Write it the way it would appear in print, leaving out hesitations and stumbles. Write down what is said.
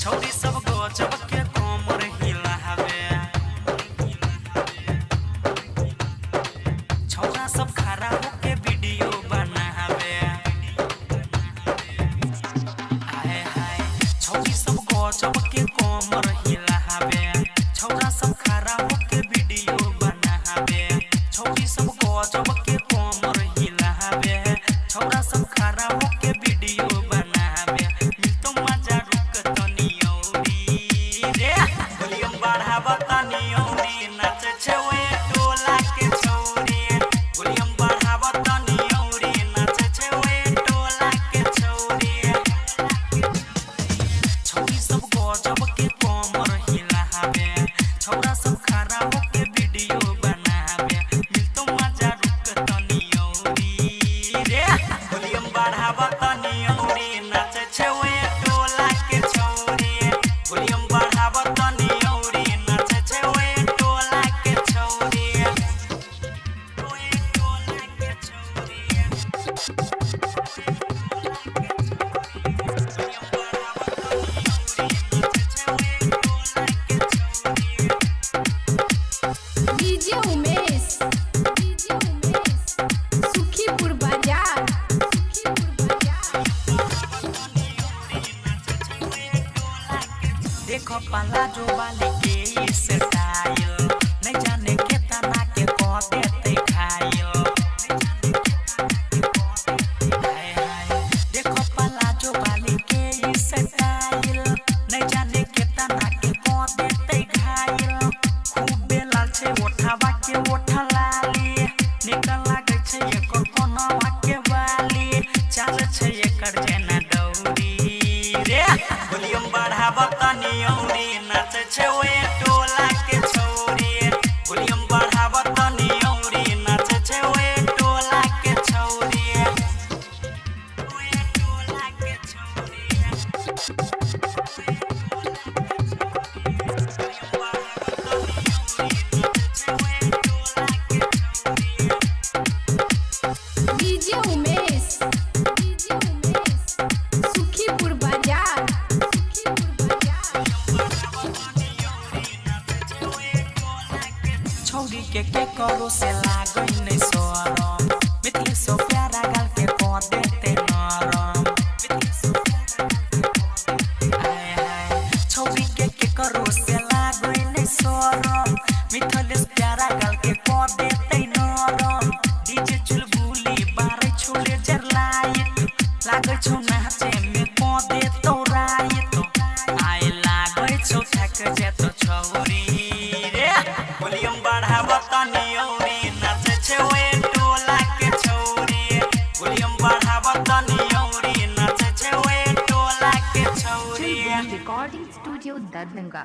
छौरी सब गजब के कमर हिलावे छौरा सब खड़ा होके वीडियो बनावे हाय हाय छौरी सब गजब के कमर हिलावे छौरा सब खड़ा होके वीडियो बनावे छौरी सब गजब के कमर हिलावे छौरा सब खड़ा होके वीडियो बनावे मिलतो मजा रुक तनी औरी रे वॉल्यूम बढ़ाव तनी औरी नाचे छवे टोला के छौरी वॉल्यूम बढ़ाव तनी औरी नाचे छवे टोला के छौरी छौरी सब गजब के कमर हिलावे छौरा सब खड़ा होके वीडियो बनावे मिलतो मजा रुक तनी औरी रे वॉल्यूम बढ़ाव तनी औरी नाचे छवे टोला के छौरी वॉल्यूम बढ़ाव तनी औरी नाचे छवे टोला के छौरी टोला के छौरी डीजे उमेश सुखीपुर बाजार देखो पाला जो वाले के स्टाइल नहीं जाने के तना के को देते खाइल हाय हाय देखो पाला जो वाले के स्टाइल नहीं जाने के तना के को देते खाइल खूब बेलाल छे ओठावा के ओठा लाली निकल लागे छे एकर कोनवा के वाली चाल छे एकर जेना दौरी रे वॉल्यूम बढ़ाव तनी औरी नाचे छवे टोला के छौरी वॉल्यूम बढ़ाव तनी औरी नाचे छवे टोला के छौरी टोला के छौरी डीजे उमेश सुखीपुर बाजार छौरी के करो से लागै नै शरम मिथिले सो प्यारा गाल के को देते नरम हाय हाय छौरी के करो से लागै नै शरम मिथिले प्यारा गाल के को देते नरम डीजे चुलबुली बारे छोले जरलाइत लागै छौ नाचे में को देतो राइत आइ लागै छौ थक जेतो छौरी रे वॉल्यूम बढ़ाव तनी औरी नाचे छवे टोला के छौरी वॉल्यूम बढ़ाव तनी औरी नाचे छवे टोला के छौरी Recording Studio Darnanga.